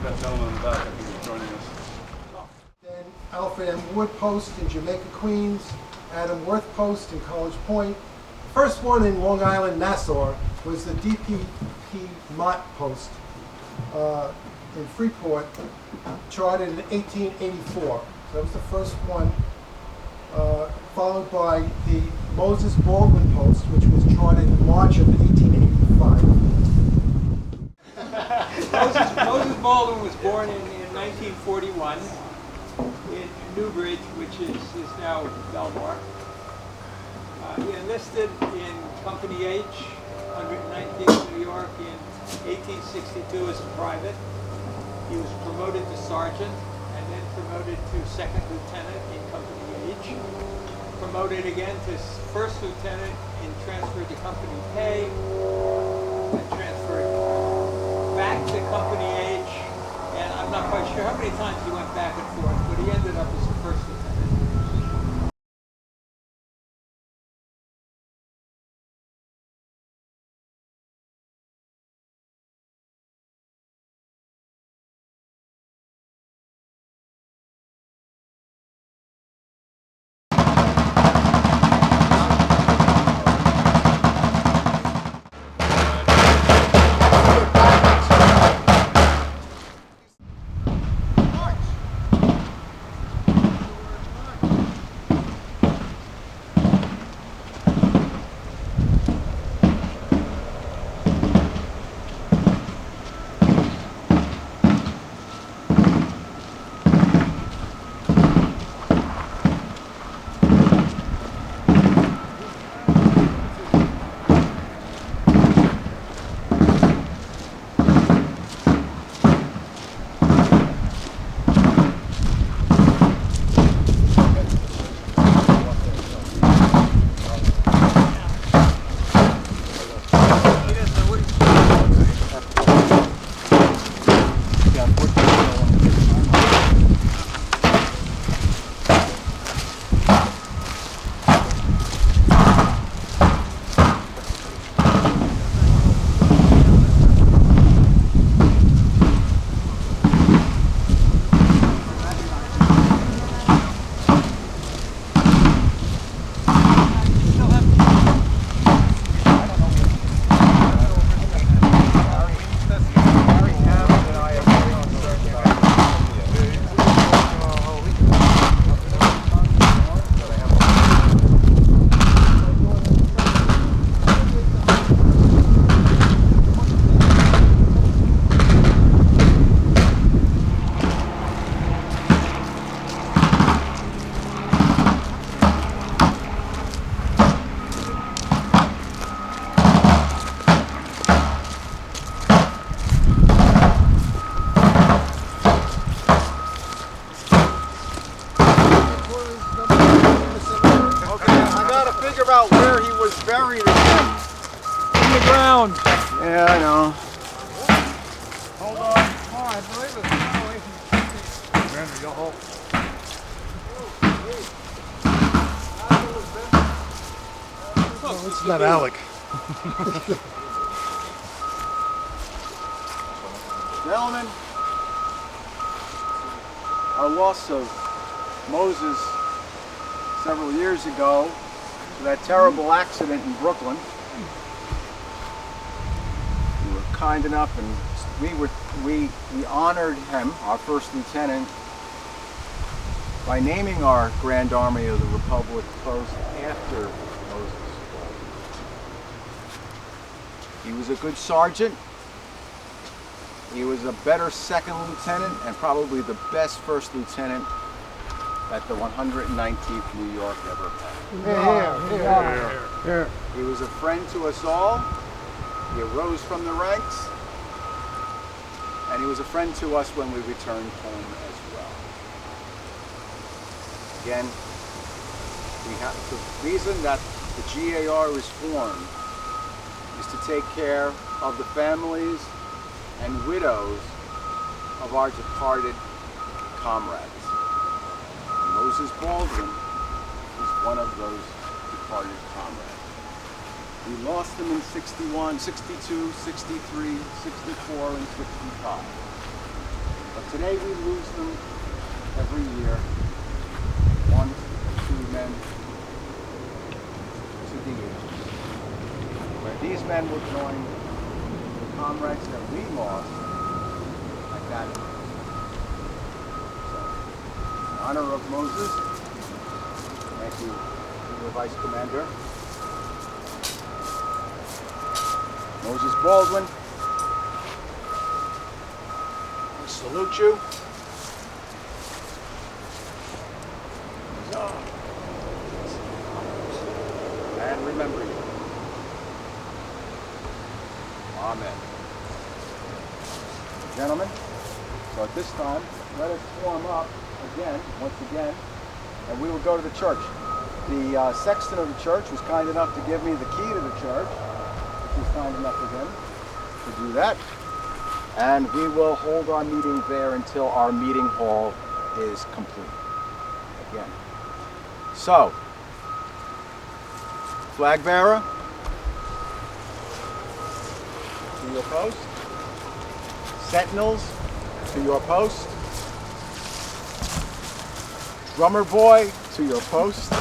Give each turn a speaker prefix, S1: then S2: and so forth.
S1: that gentleman in the back, I think, is joining us.
S2: Then Alfred M. Wood Post in Jamaica, Queens, Adam Worth Post in College Point. The first one in Long Island, Nassau, was the DPP Mott Post in Freeport, charted in 1884. So that was the first one, followed by the Moses Baldwin Post, which was charted in March of 1885.
S3: Moses Baldwin was born in 1941 in Newbridge, which is now Belmore. He enlisted in Company H, 119th New York, in 1862 as a private. He was promoted to sergeant and then promoted to second lieutenant in Company H. Promoted again to first lieutenant and transferred to Company K, and transferred back to Company H, and I'm not quite sure how many times he went back and forth, but he ended up as the first lieutenant.
S2: buried again. In the ground.
S4: Yeah, I know.
S2: Hold on. Oh, I believe it's far away from the Commander, you'll hold. Oh, this is not Alec.
S4: Gentlemen, our loss of Moses several years ago to that terrible accident in Brooklyn. We were kind enough, and we honored him, our first lieutenant, by naming our Grand Army of the Republic post after Moses. He was a good sergeant. He was a better second lieutenant and probably the best first lieutenant that the 119th New York ever had. He was a friend to us all. He arose from the ranks, and he was a friend to us when we returned home as well. Again, the reason that the G.A.R. is formed is to take care of the families and widows of our departed comrades. Moses Baldwin is one of those departed comrades. We lost him in 61, 62, 63, 64, and 65. But today we lose them every year, 1 or 2 men to the ages, where these men will join the comrades that we lost at that time. So, in honor of Moses, thank you, Senior Vice Commander Moses Baldwin, we salute you. And remember you. Amen. Gentlemen, so at this time, let us form up again, once again, and we will go to the church. The sexton of the church was kind enough to give me the key to the church, which was kind enough of him to do that. And we will hold our meeting there until our meeting hall is complete. Again. So, flag bearer, to your post. Sentinels, to your post. Drummer boy, to your post.